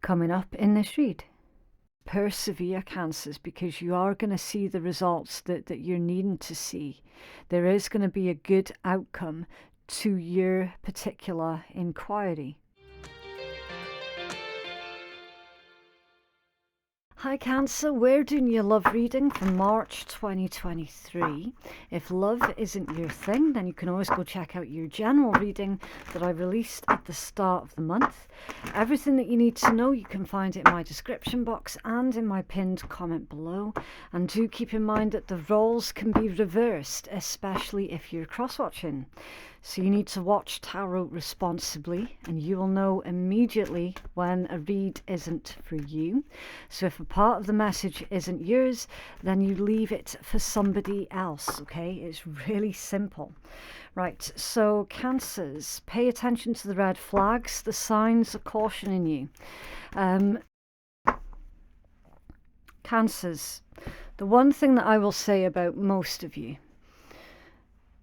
coming up in this read. Persevere, Cancers, because you are going to see the results that you're needing to see. There is going to be a good outcome to your particular inquiry. Hi Cancer, we're doing your love reading for March 2023. If love isn't your thing, then you can always go check out your general reading that I released at the start of the month. Everything that you need to know, you can find it in my description box and in my pinned comment below. And do keep in mind that the roles can be reversed, especially if you're cross-watching. So you need to watch tarot responsibly, and you will know immediately when a read isn't for you. So if a part of the message isn't yours, then you leave it for somebody else, okay? It's really simple. Right, so Cancers, pay attention to the red flags, the signs of caution in you. Cancers, the one thing that I will say about most of you,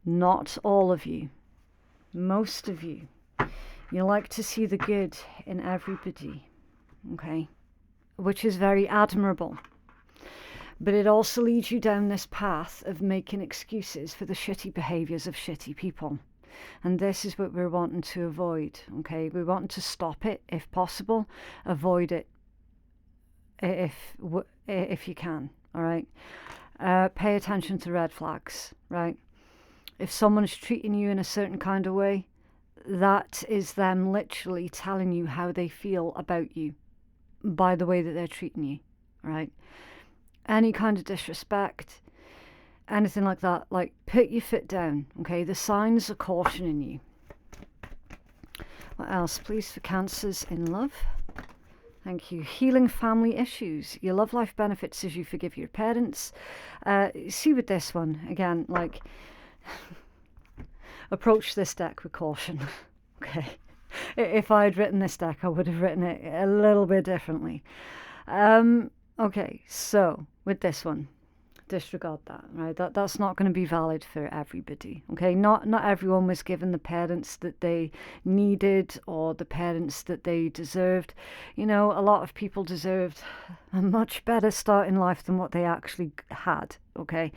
not all of you, most of you, you like to see the good in everybody, okay? Which is very admirable. But it also leads you down this path of making excuses for the shitty behaviours of shitty people. And this is what we're wanting to avoid, okay? We're wanting to stop it if possible, avoid it if you can, all right? Pay attention to red flags, right? If someone's treating you in a certain kind of way, that is them literally telling you how they feel about you by the way that they're treating you, right? Any kind of disrespect, anything like that, like put your foot down, okay? The signs of caution in you. What else, please, for Cancers in love? Thank you. Healing family issues. Your love life benefits as you forgive your parents. See with this one, again, like, approach this deck with caution, okay? If I had written this deck, I would have written it a little bit differently. Okay, so with this one, disregard that, right? That's not going to be valid for everybody, okay? Not everyone was given the parents that they needed or the parents that they deserved. You know, a lot of people deserved a much better start in life than what they actually had, okay?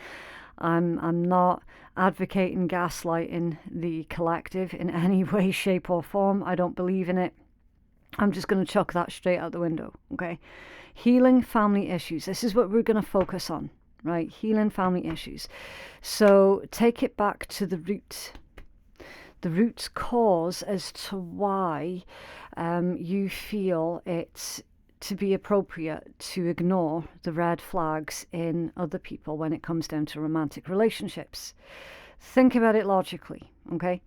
I'm not advocating gaslighting the collective in any way, shape or form. I don't believe in it. I'm just going to chuck that straight out the window, okay? Healing family issues. This is what we're going to focus on, right? Healing family issues. So take it back to the root cause as to why you feel it's to be appropriate to ignore the red flags in other people when it comes down to romantic relationships. Think about it logically, okay?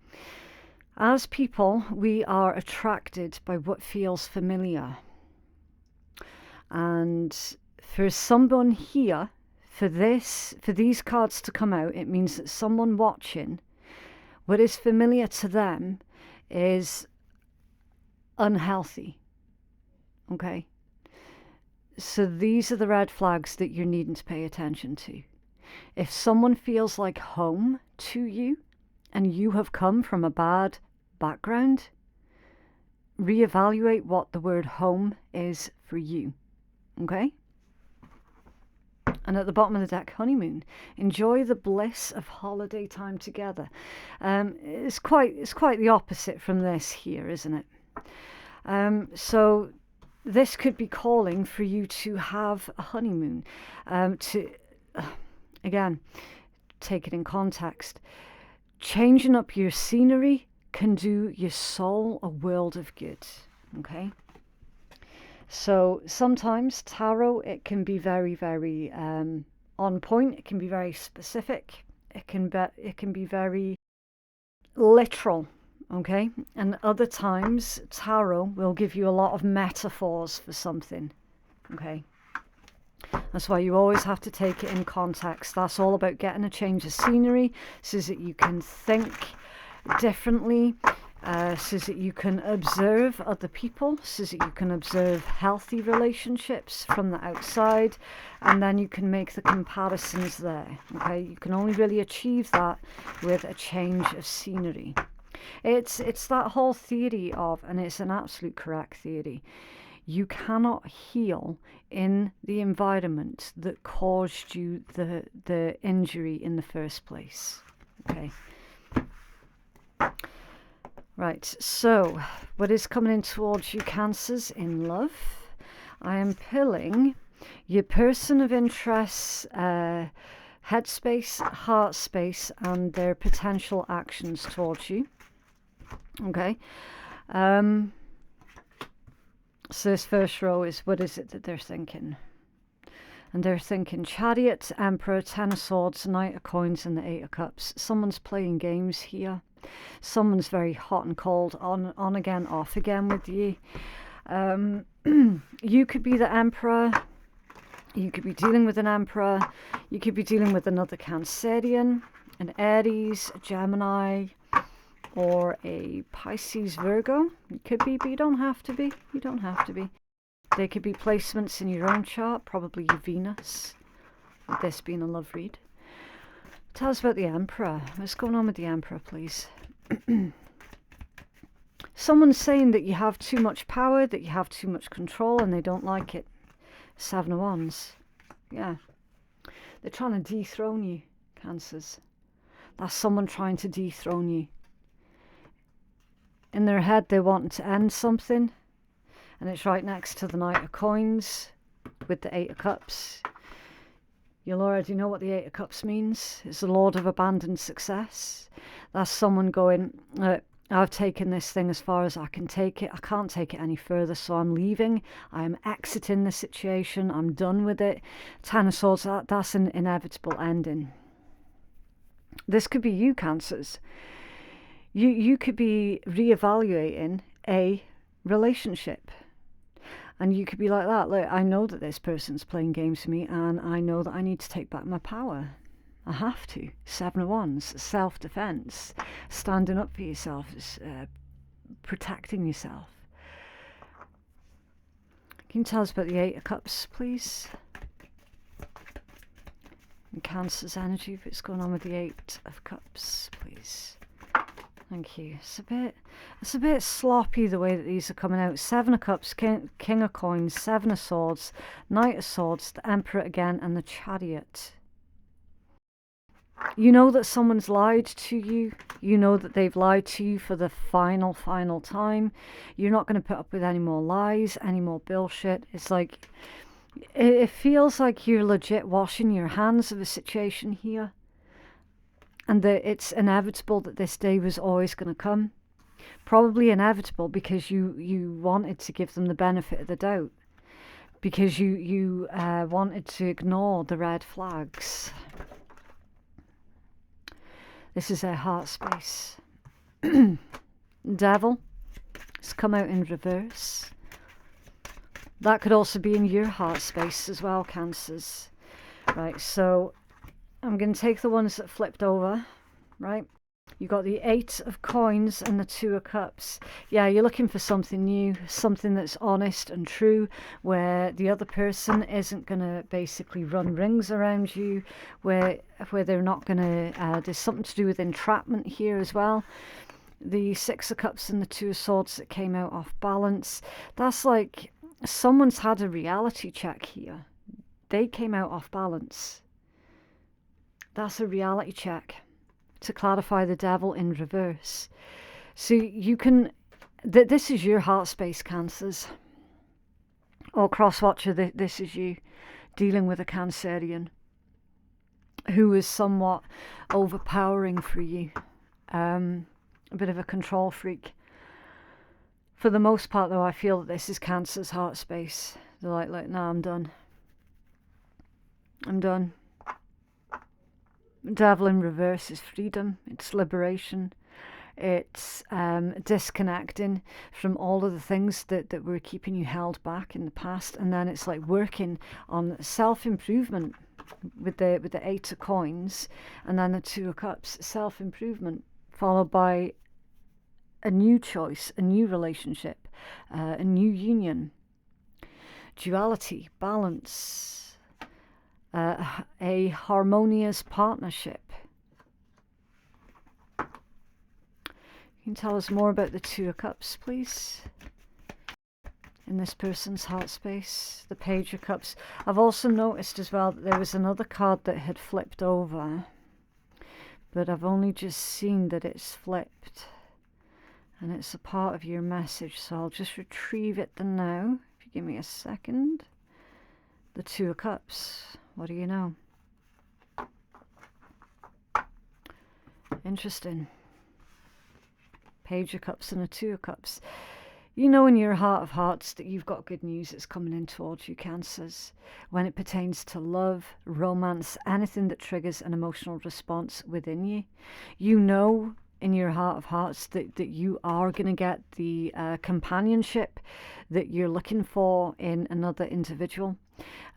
As people, we are attracted by what feels familiar. And for someone here, for these cards to come out, it means that someone watching, what is familiar to them is unhealthy, okay? So these are the red flags that you're needing to pay attention to. If someone feels like home to you and you have come from a bad background, reevaluate what the word home is for you, okay? And at the bottom of the deck, honeymoon. Enjoy the bliss of holiday time together. It's quite the opposite from this here, isn't it? So this could be calling for you to have a honeymoon. Again, take it in context. Changing up your scenery can do your soul a world of good, okay? So sometimes tarot, it can be very, very on point. It can be very specific. It can be very literal, okay? And other times, tarot will give you a lot of metaphors for something, okay? That's why you always have to take it in context. That's all about getting a change of scenery so that you can think differently, so that you can observe other people, so that you can observe healthy relationships from the outside, and then you can make the comparisons there, okay? You can only really achieve that with a change of scenery. It's that whole theory of, and it's an absolute correct theory, You cannot heal in the environment that caused you the injury in the first place. Okay. Right, so what is coming in towards you, Cancers, in love? I am pulling your person of interest, headspace, heart space, and their potential actions towards you. Okay. So this first row is, what is it that they're thinking? And they're thinking Chariot, Emperor, Ten of Swords, Knight of Coins, and the Eight of Cups. Someone's playing games here. Someone's very hot and cold, on again, off again with you. You could be the Emperor. You could be dealing with an Emperor. You could be dealing with another Cancerian, an Aries, a Gemini, or a Pisces, Virgo. It could be, but you don't have to be. You don't have to be. They could be placements in your own chart, probably your Venus, with this being a love read. Tell us about the Emperor. What's going on with the Emperor, please? Someone's saying that you have too much power, that you have too much control, and they don't like it. Seven of Wands. Yeah. They're trying to dethrone you, Cancers. That's someone trying to dethrone you. In their head, they want to end something. And it's right next to the Knight of Coins with the Eight of Cups. You'll already know what the Eight of Cups means. It's the Lord of Abandoned Success. That's someone going, I've taken this thing as far as I can take it. I can't take it any further, so I'm leaving. I am exiting the situation. I'm done with it. Ten of Swords, that's an inevitable ending. This could be you, Cancers. You could be reevaluating a relationship. And you could be like that. Look, I know that this person's playing games with me, and I know that I need to take back my power. I have to. Seven of Wands, self-defense, standing up for yourself, protecting yourself. Can you tell us about the Eight of Cups, please? And Cancer's energy, what's going on with the Eight of Cups, please? Thank you. It's a bit sloppy the way that these are coming out. Seven of Cups, King of Coins, Seven of Swords, Knight of Swords, the Emperor again, and the Chariot. You know that someone's lied to you. You know that they've lied to you for the final time. You're not going to put up with any more lies, any more bullshit. It's like, it feels like you're legit washing your hands of a situation here. And that it's inevitable that this day was always going to come. Probably inevitable because you wanted to give them the benefit of the doubt. Because you wanted to ignore the red flags. This is their heart space. Devil. It's come out in reverse. That could also be in your heart space as well, Cancers. Right, so I'm going to take the ones that flipped over, right? You got the Eight of Coins and the Two of Cups. Yeah, you're looking for something new, something that's honest and true, where the other person isn't going to basically run rings around you, where they're not going to... there's something to do with entrapment here as well. The Six of Cups and the Two of Swords that came out off balance. That's like someone's had a reality check here. They came out off balance. That's a reality check to clarify the Devil in reverse. So you can... this is your heart space, Cancers. Or Crosswatcher, this is you dealing with a Cancerian who is somewhat overpowering for you. A bit of a control freak. For the most part, though, I feel that this is Cancer's heart space. They're like, no, I'm done. I'm done. Devil in reverse is freedom. It's liberation. It's disconnecting from all of the things that were keeping you held back in the past. And then it's like working on self-improvement with the Eight of Coins and then the Two of Cups. Self-improvement followed by a new choice, a new relationship, a new union. Duality, balance. A harmonious partnership. You can tell us more about the Two of Cups, please. in this person's heart space, the Page of Cups. I've also noticed as well that there was another card that had flipped over, but I've only just seen that it's flipped, and it's a part of your message, so I'll just retrieve it now. If you give me a second. The Two of Cups. What do you know? Interesting. Page of Cups and a Two of Cups. You know in your heart of hearts that you've got good news that's coming in towards you, Cancers. When it pertains to love, romance, anything that triggers an emotional response within you. You know in your heart of hearts that you are going to get the companionship that you're looking for in another individual.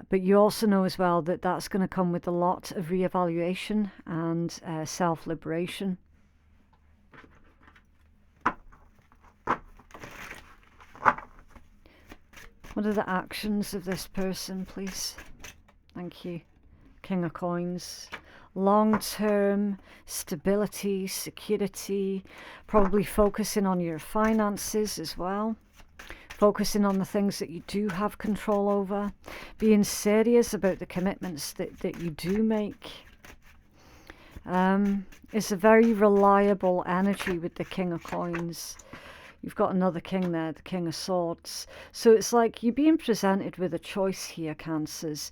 But you also know as well that that's going to come with a lot of reevaluation and self-liberation. What are the actions of this person, please? Thank you. King of Coins. Long-term stability, security, probably focusing on your finances as well. Focusing on the things that you do have control over. Being serious about the commitments that you do make. It's a very reliable energy with the King of Coins. You've got another king there, the King of Swords. So it's like you're being presented with a choice here, Cancers.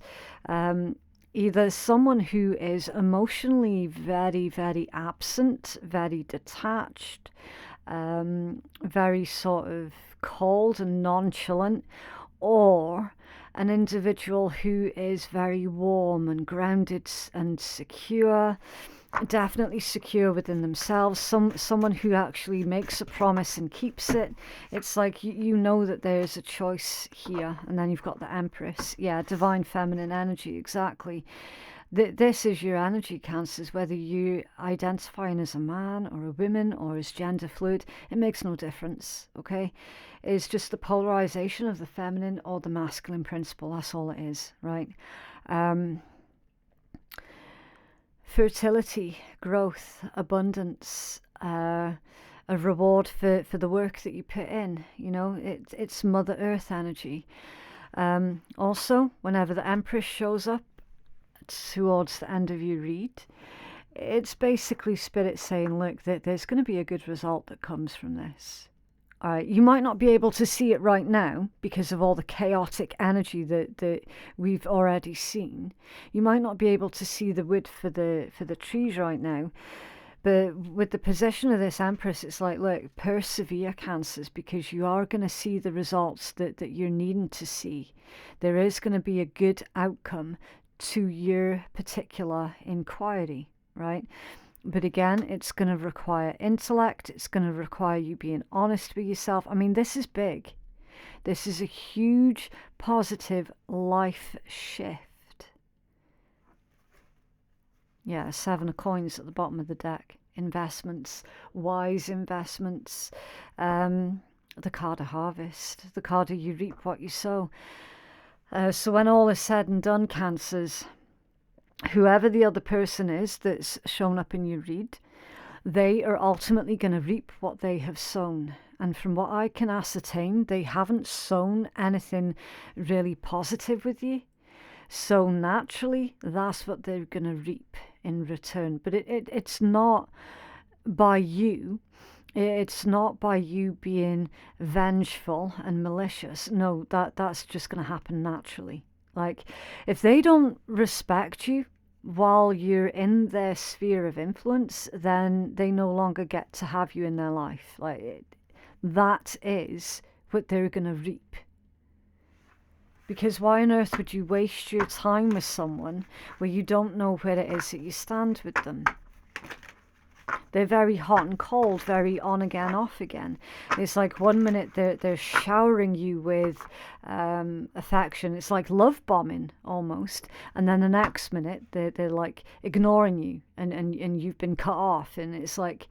Either someone who is emotionally very, very absent, very detached, very sort of cold and nonchalant, or an individual who is very warm and grounded and secure, definitely secure within themselves, someone who actually makes a promise and keeps it. It's like you know that there's a choice here. And then you've got the Empress. Yeah, divine feminine energy, exactly. This is your energy, Cancers, whether you identifying as a man or a woman or as gender fluid, it makes no difference, okay? It's just the polarization of the feminine or the masculine principle. That's all it is, right? Fertility, growth, abundance, a reward for the work that you put in. You know, it's Mother Earth energy. Also, whenever the Empress shows up towards the end of your read, it's basically Spirit saying, look, there's going to be a good result that comes from this. All right, you might not be able to see it right now because of all the chaotic energy that we've already seen. You might not be able to see the wood for the trees right now. But with the position of this Empress, it's like, look, persevere, Cancers, because you are going to see the results that you're needing to see. There is going to be a good outcome to your particular inquiry, right? But again, it's going to require intellect. It's going to require you being honest with yourself. I mean, this is big. This is a huge positive life shift. Yeah, 7 of Coins at the bottom of the deck. Investments, wise investments. The card of Harvest. The card of you reap what you sow. So when all is said and done, Cancers, whoever the other person is that's shown up in your read, they are ultimately going to reap what they have sown. And from what I can ascertain, they haven't sown anything really positive with you. So naturally, that's what they're going to reap in return. But it's not by you. It's not by you being vengeful and malicious. No, that's just going to happen naturally. Like, if they don't respect you while you're in their sphere of influence, then they no longer get to have you in their life. Like, that is what they're going to reap. Because why on earth would you waste your time with someone where you don't know where it is that you stand with them? They're very hot and cold, very on again, off again. It's like 1 minute they're showering you with affection. It's like love bombing almost. And then the next minute they're like ignoring you and you've been cut off. And it's like,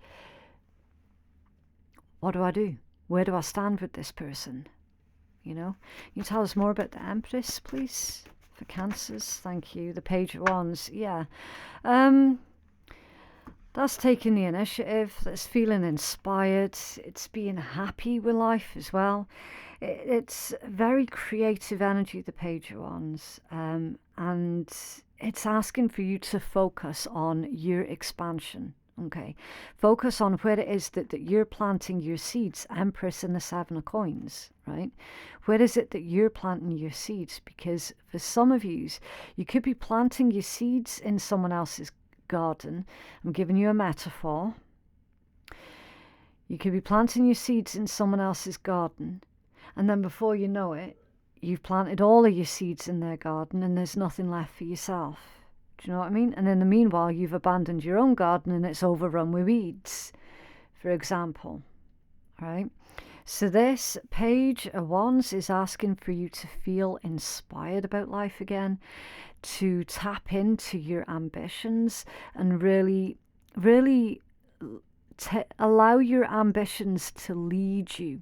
what do I do? Where do I stand with this person? You know? Can you tell us more about the Empress, please? For Cancers, thank you. The Page of Wands, yeah. That's taking the initiative, that's feeling inspired, it's being happy with life as well. It's very creative energy, the Page of Wands, and it's asking for you to focus on your expansion. Okay, focus on where it is that you're planting your seeds. Empress and the Seven of Coins, right? Where is it that you're planting your seeds? Because for some of you could be planting your seeds in someone else's garden. I'm giving you a metaphor. You could be planting your seeds in someone else's garden, and then before you know it, you've planted all of your seeds in their garden and there's nothing left for yourself. Do you know what I mean? And in the meanwhile, you've abandoned your own garden and it's overrun with weeds, for example. Right? So this Page of Wands is asking for you to feel inspired about life again, to tap into your ambitions and really allow your ambitions to lead you.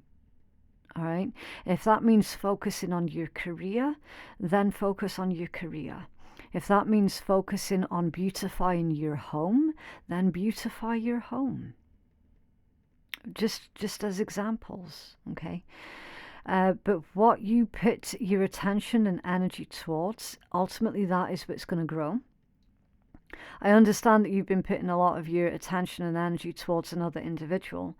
All right. If that means focusing on your career, then focus on your career. If that means focusing on beautifying your home, then beautify your home. Just as examples, okay? But what you put your attention and energy towards, ultimately that is what's going to grow. I understand that you've been putting a lot of your attention and energy towards another individual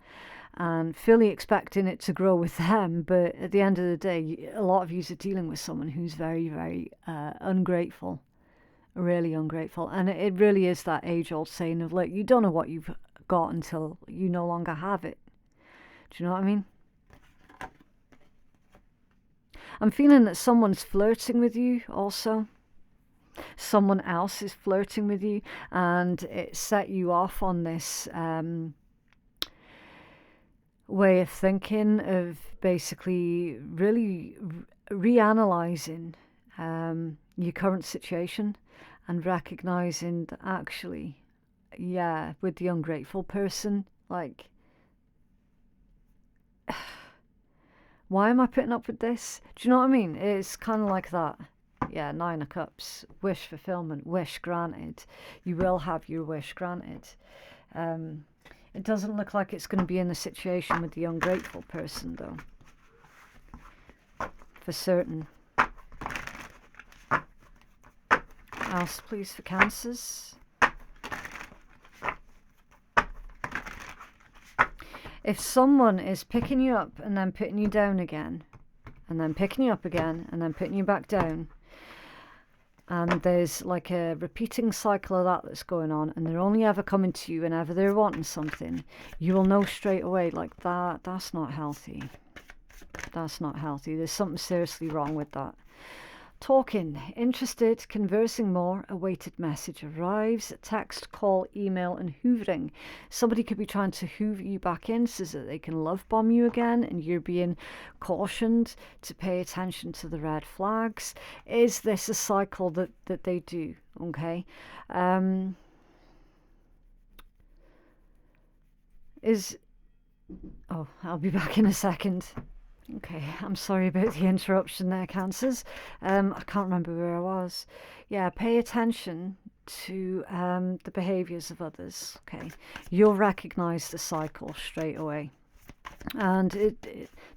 and fully expecting it to grow with them, but at the end of the day, a lot of you are dealing with someone who's very, very ungrateful, really ungrateful. And it really is that age-old saying of, like, you don't know what you've got until you no longer have it. Do you know what I mean? I'm feeling that someone's flirting with you also. Someone else is flirting with you, and it set you off on this way of thinking, of basically really reanalyzing your current situation and recognizing that actually, yeah, with the ungrateful person, like, why am I putting up with this? Do you know what I mean? It's kind of like that. Yeah, 9 of Cups, wish fulfillment, wish granted. You will have your wish granted. It doesn't look like it's going to be in the situation with the ungrateful person, though. For certain. Else, please, for Cancers. If someone is picking you up and then putting you down again, and then picking you up again, and then putting you back down, and there's like a repeating cycle of that's going on, and they're only ever coming to you whenever they're wanting something, you will know straight away, like, that's not healthy. That's not healthy. There's something seriously wrong with that. Talking, interested, conversing more, awaited message arrives, text, call, email, and hoovering. Somebody could be trying to hoover you back in so that they can love bomb you again, and you're being cautioned to pay attention to the red flags. Is this a cycle that they do? Okay. I'll be back in a second. Okay, I'm sorry about the interruption there, Cancers. I can't remember where I was. Yeah, pay attention to the behaviours of others. Okay, you'll recognise the cycle straight away. And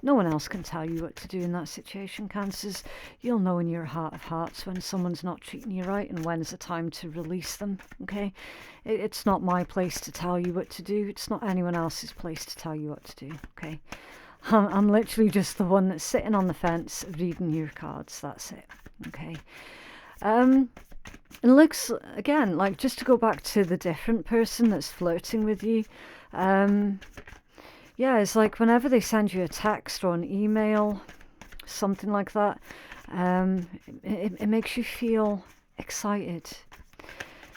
no one else can tell you what to do in that situation, Cancers. You'll know in your heart of hearts when someone's not treating you right and when's the time to release them, okay? It's not my place to tell you what to do. It's not anyone else's place to tell you what to do, okay? I'm literally just the one that's sitting on the fence reading your cards. That's it. Okay. It looks, again, like, just to go back to the different person that's flirting with you. Yeah, it's like whenever they send you a text or an email, something like that, it makes you feel excited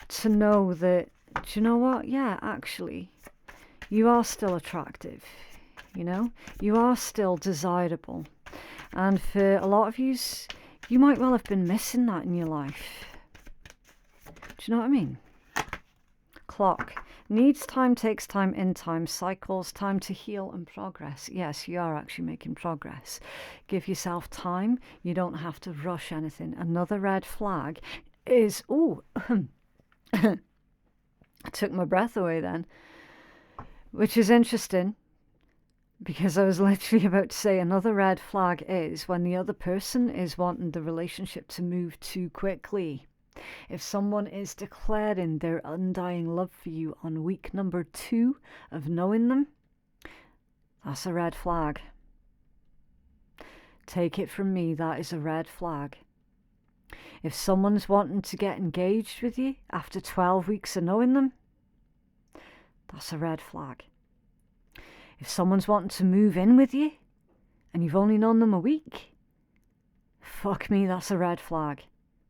to know that, do you know what? Yeah, actually, you are still attractive. You know, you are still desirable. And for a lot of you, you might well have been missing that in your life. Do you know what I mean? Clock. Needs time, takes time, in time, cycles, time to heal and progress. Yes, you are actually making progress. Give yourself time. You don't have to rush anything. Another red flag is, I took my breath away then, which is interesting because I was literally about to say another red flag is when the other person is wanting the relationship to move too quickly. If someone is declaring their undying love for you on week number 2 of knowing them, that's a red flag. Take it from me, that is a red flag. If someone's wanting to get engaged with you after 12 weeks of knowing them, that's a red flag. If someone's wanting to move in with you and you've only known them a week, fuck me, that's a red flag.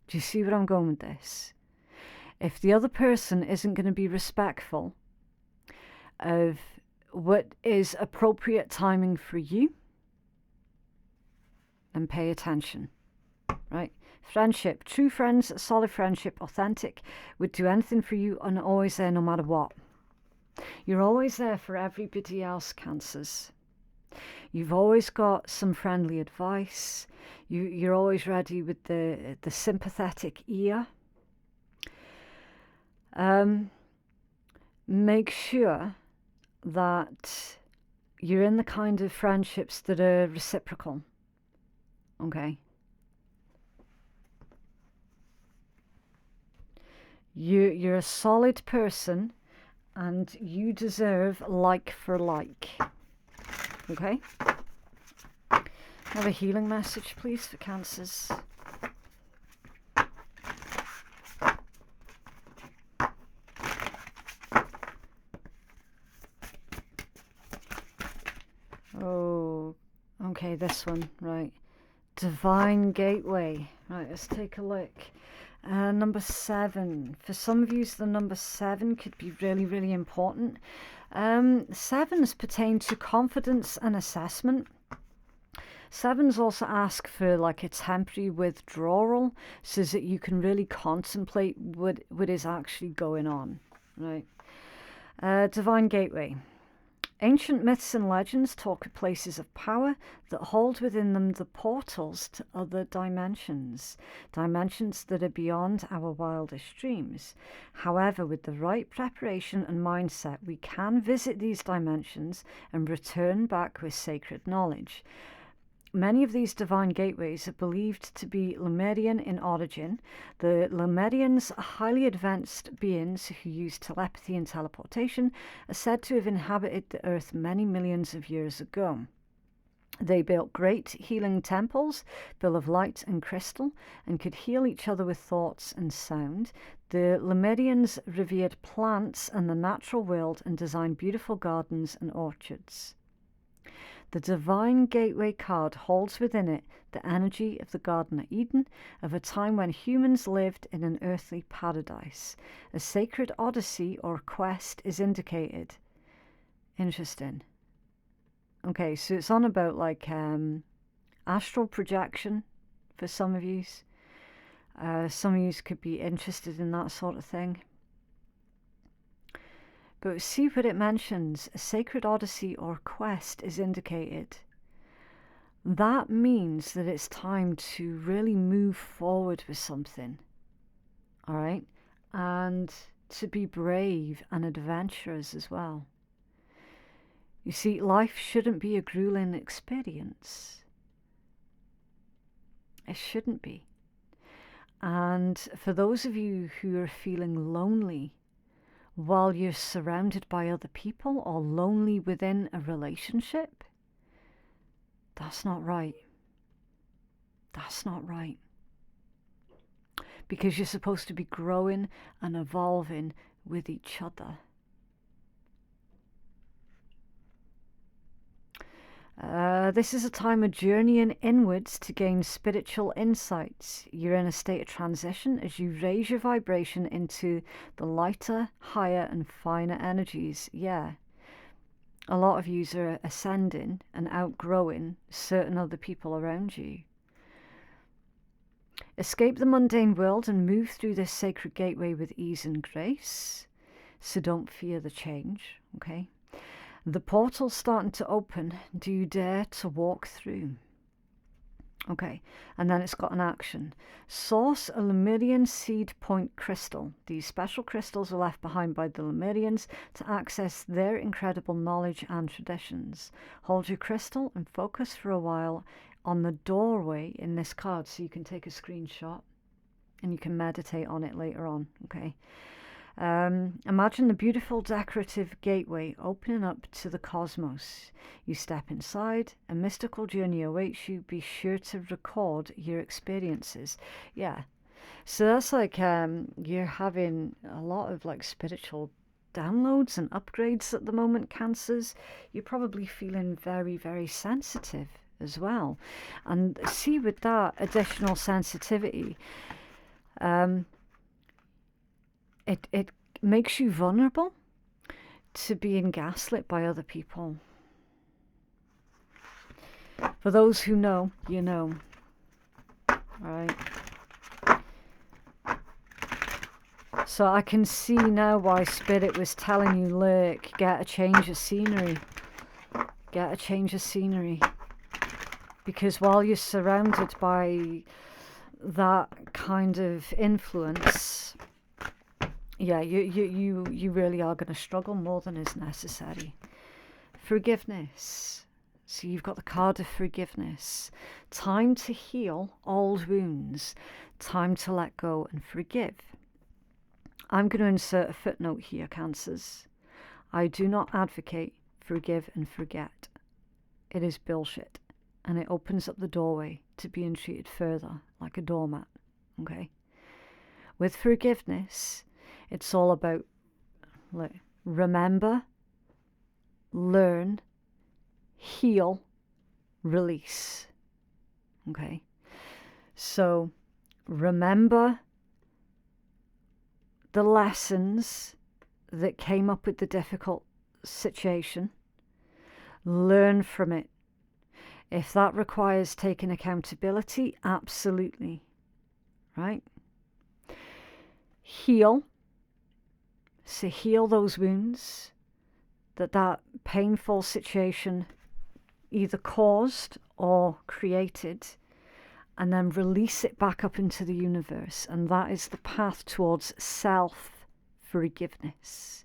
Do you see where I'm going with this? If the other person isn't going to be respectful of what is appropriate timing for you, then pay attention, right? Friendship, true friends, solid friendship, authentic, would do anything for you and always there no matter what. You're always there for everybody else, Cancers. You've always got some friendly advice. You're always ready with the sympathetic ear. Make sure that you're in the kind of friendships that are reciprocal. Okay? You're a solid person and you deserve like for like. Okay? Have a healing message, please, for Cancers. Oh, okay, this one, right. Divine Gateway. Right, let's take a look. Number 7. For some of you, the number 7 could be really, really important. 7s pertain to confidence and assessment. 7s also ask for like a temporary withdrawal so that you can really contemplate what is actually going on, right? Divine Gateway. Ancient myths and legends talk of places of power that hold within them the portals to other dimensions, dimensions that are beyond our wildest dreams. However, with the right preparation and mindset, we can visit these dimensions and return back with sacred knowledge. Many of these divine gateways are believed to be Lemurian in origin. The Lemurians, highly advanced beings who use telepathy and teleportation, are said to have inhabited the earth many millions of years ago. They built great healing temples full of light and crystal and could heal each other with thoughts and sound. The Lemurians revered plants and the natural world and designed beautiful gardens and orchards. The Divine Gateway card holds within it the energy of the Garden of Eden, of a time when humans lived in an earthly paradise. A sacred odyssey or quest is indicated. Interesting. Okay, so it's on about like astral projection for some of you. Some of you could be interested in that sort of thing. But see what it mentions, a sacred odyssey or quest is indicated. That means that it's time to really move forward with something, all right? And to be brave and adventurous as well. You see, life shouldn't be a grueling experience. It shouldn't be. And for those of you who are feeling lonely, while you're surrounded by other people or lonely within a relationship, that's not right. That's not right. Because you're supposed to be growing and evolving with each other. This is a time of journeying inwards to gain spiritual insights. You're in a state of transition as you raise your vibration into the lighter, higher and finer energies. Yeah. A lot of you are ascending and outgrowing certain other people around you. Escape the mundane world and move through this sacred gateway with ease and grace. So don't fear the change, okay? The portal's starting to open. Do you dare to walk through? Okay, and then it's got an action. Source a Lemurian seed point crystal. These special crystals are left behind by the Lemurians to access their incredible knowledge and traditions. Hold your crystal and focus for a while on the doorway in this card so you can take a screenshot and you can meditate on it later on, okay? Imagine the beautiful decorative gateway opening up to the cosmos. You step inside, a mystical journey awaits you. Be sure to record your experiences. Yeah, so that's like you're having a lot of like spiritual downloads and upgrades at the moment, Cancers. You're probably feeling very, very sensitive as well. And see, with that additional sensitivity, it makes you vulnerable to being gaslit by other people. For those who know, you know. Right. So I can see now why Spirit was telling you, look, get a change of scenery. Get a change of scenery. Because while you're surrounded by that kind of influence, yeah, you really are going to struggle more than is necessary. Forgiveness. So you've got the card of forgiveness. Time to heal old wounds. Time to let go and forgive. I'm going to insert a footnote here, Cancers. I do not advocate forgive and forget. It is bullshit. And it opens up the doorway to being treated further like a doormat. Okay? With forgiveness, it's all about remember, learn, heal, release. Okay? So remember the lessons that came up with the difficult situation. Learn from it. If that requires taking accountability, absolutely. Right? Heal. So heal those wounds that painful situation either caused or created, and then release it back up into the universe. And that is the path towards self-forgiveness.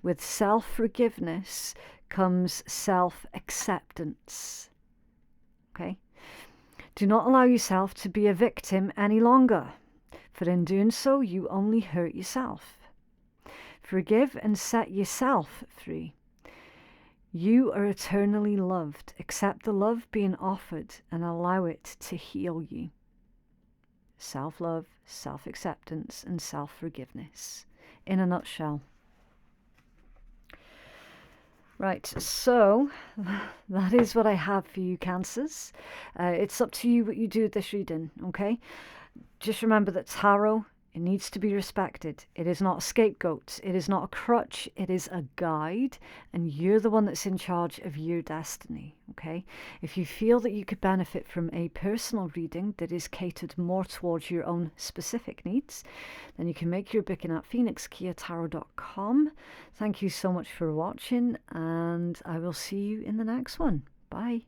With self-forgiveness comes self-acceptance. Okay? Do not allow yourself to be a victim any longer, for in doing so, you only hurt yourself. Forgive and set yourself free. You are eternally loved. Accept the love being offered and allow it to heal you. Self-love, self-acceptance, and self-forgiveness. In a nutshell. Right, so that is what I have for you, Cancers. It's up to you what you do with this reading, okay? Just remember that tarot, it needs to be respected. It is not a scapegoat. It is not a crutch. It is a guide, and you're the one that's in charge of your destiny, okay? If you feel that you could benefit from a personal reading that is catered more towards your own specific needs, then you can make your booking at phoenixkeiatarot.com. Thank you so much for watching, and I will see you in the next one. Bye.